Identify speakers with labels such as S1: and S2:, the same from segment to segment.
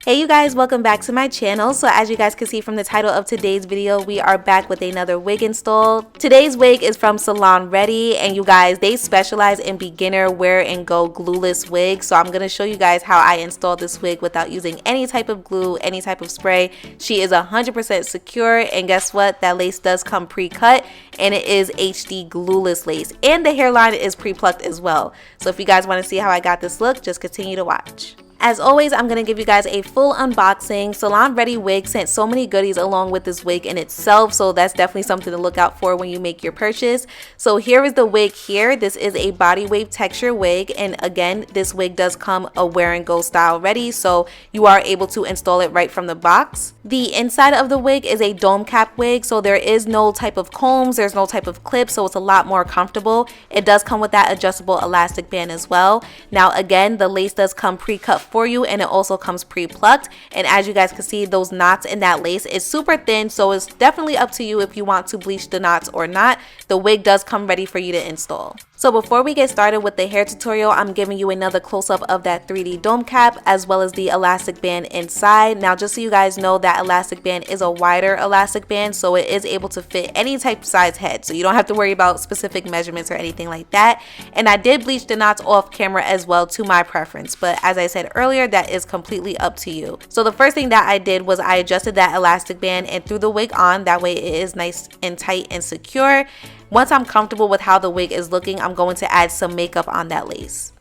S1: Hey you guys, welcome back to my channel. So as you guys can see from the title of today's video, we are back with another wig install. Today's wig is from Salon Ready, and you guys, they specialize in beginner wear and go glueless wigs. So I'm going to show you guys how I installed this wig without using any type of glue, any type of spray. She is 100% secure, and guess what? That lace does come pre-cut, and it is HD glueless lace, and the hairline is pre-plucked as well. So if you guys want to see how I got this look, just continue to watch. As always, I'm going to give you guys a full unboxing. SalonReadyWig sent so many goodies along with this wig in itself, so that's definitely something to look out for when you make your purchase. So here is the wig here. This is a body wave texture wig, and again, this wig does come a wear and go style ready, so you are able to install it right from the box. The inside of the wig is a dome cap wig, so there is no type of combs, there's no type of clips, so it's a lot more comfortable. It does come with that adjustable elastic band as well. Now again, the lace does come pre-cut for you, and it also comes pre-plucked, and as you guys can see, those knots in that lace is super thin, so it's definitely up to you if you want to bleach the knots or not. The wig does come ready for you to install. So before we get started with the hair tutorial, I'm giving you another close-up of that 3D dome cap as well as the elastic band inside. Now just so you guys know, that elastic band is a wider elastic band, so it is able to fit any type of size head, so you don't have to worry about specific measurements or anything like that. And I did bleach the knots off camera as well to my preference, but as I said earlier, that is completely up to you. So the first thing that I did was I adjusted that elastic band and threw the wig on. That way it is nice and tight and secure. Once I'm comfortable with how the wig is looking, I'm going to add some makeup on that lace.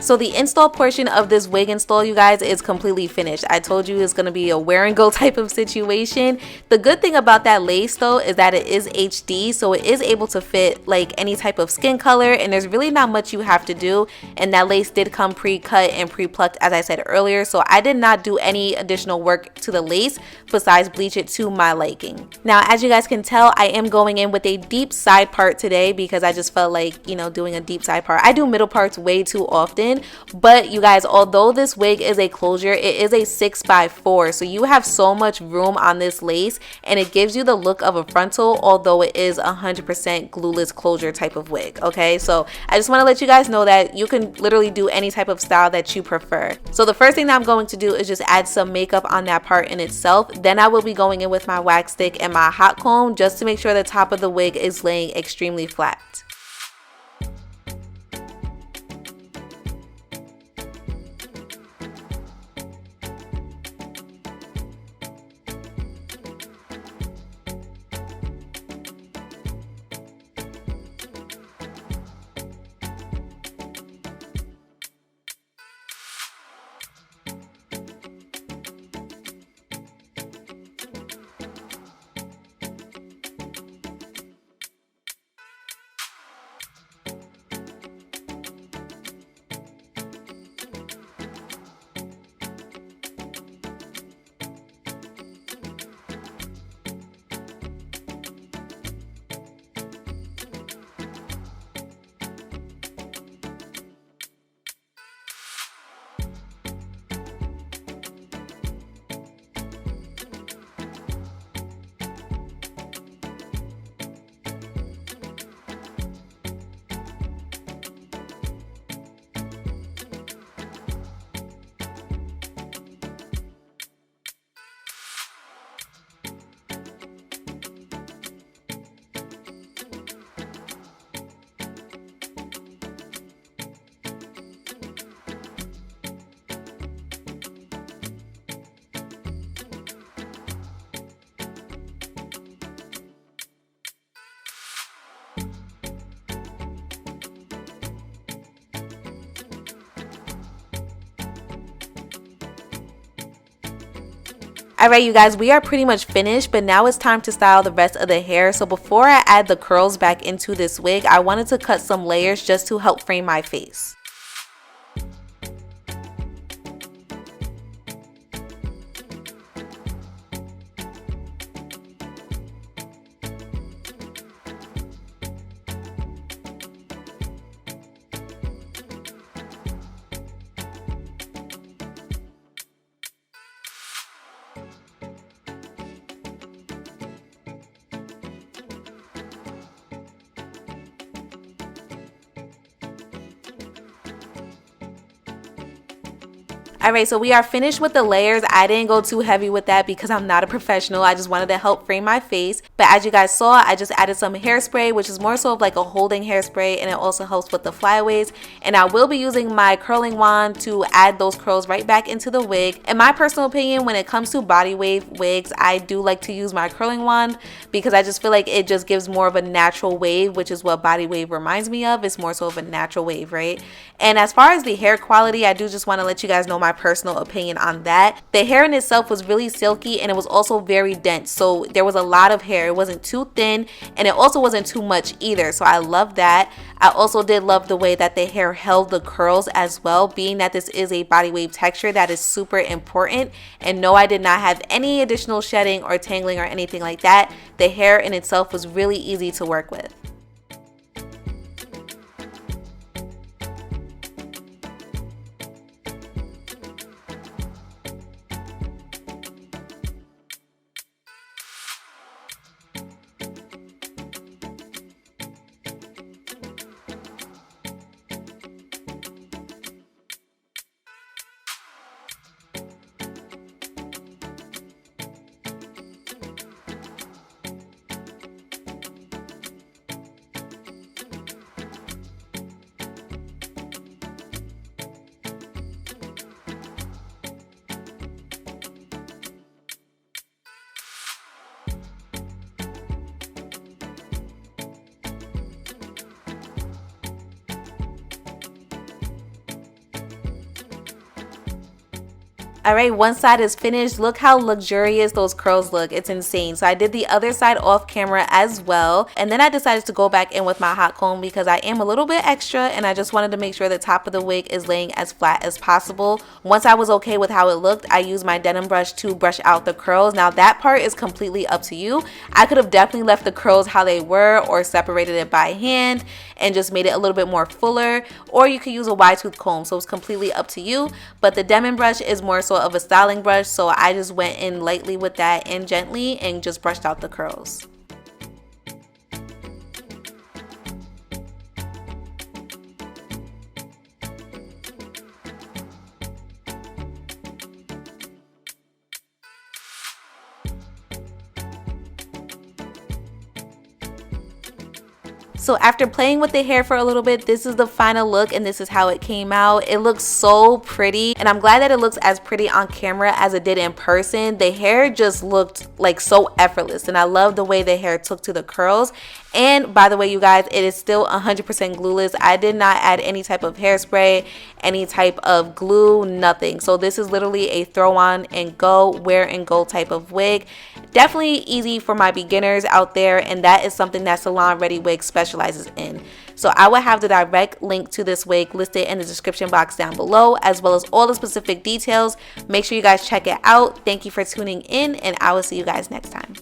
S1: So the install portion of this wig install, you guys, is completely finished. I told you it's going to be a wear and go type of situation. The good thing about that lace though is that it is HD, so it is able to fit like any type of skin color, and there's really not much you have to do. And that lace did come pre-cut and pre-plucked, as I said earlier, so I did not do any additional work to the lace besides bleach it to my liking. Now as you guys can tell, I am going in with a deep side part today because I just felt like, you know, doing a deep side part. I do middle parts way too often. But you guys, although this wig is a closure, it is a 6x4, so you have so much room on this lace, and it gives you the look of a frontal, although it is 100% glueless closure type of wig. Okay, so I just want to let you guys know that you can literally do any type of style that you prefer. So the first thing that I'm going to do is just add some makeup on that part in itself. Then I will be going in with my wax stick and my hot comb just to make sure the top of the wig is laying extremely flat. Alright you guys, we are pretty much finished, but now it's time to style the rest of the hair. So before I add the curls back into this wig, I wanted to cut some layers just to help frame my face. Alright, so we are finished with the layers. I didn't go too heavy with that because I'm not a professional. I just wanted to help frame my face. But as you guys saw, I just added some hairspray, which is more so of like a holding hairspray, and it also helps with the flyaways. And I will be using my curling wand to add those curls right back into the wig. In my personal opinion, when it comes to body wave wigs, I do like to use my curling wand because I just feel like it just gives more of a natural wave, which is what body wave reminds me of. It's more so of a natural wave, right? And as far as the hair quality, I do just want to let you guys know my personal opinion on that. The hair in itself was really silky, and it was also very dense, so there was a lot of hair. It wasn't too thin, and it also wasn't too much either, so I love that. I also did love the way that the hair held the curls as well, being that this is a body wave texture. That is super important. And no, I did not have any additional shedding or tangling or anything like that. The hair in itself was really easy to work with. Alright, one side is finished. Look how luxurious those curls look. It's insane. So I did the other side off camera as well. And then I decided to go back in with my hot comb because I am a little bit extra and I just wanted to make sure the top of the wig is laying as flat as possible. Once I was okay with how it looked, I used my denim brush to brush out the curls. Now that part is completely up to you. I could have definitely left the curls how they were or separated it by hand and just made it a little bit more fuller, or you could use a wide tooth comb. So it's completely up to you. But the denim brush is more so of a styling brush, so I just went in lightly with that and gently and just brushed out the curls. So after playing with the hair for a little bit, this is the final look and this is how it came out. It looks so pretty, and I'm glad that it looks as pretty on camera as it did in person. The hair just looked like so effortless, and I love the way the hair took to the curls. And by the way, you guys, it is still 100% glueless. I did not add any type of hairspray, any type of glue, nothing. So this is literally a throw on and go, wear and go type of wig. Definitely easy for my beginners out there, and that is something that SalonReadyWig specializes in. So I will have the direct link to this wig listed in the description box down below, as well as all the specific details. Make sure you guys check it out. Thank you for tuning in, and I will see you guys next time.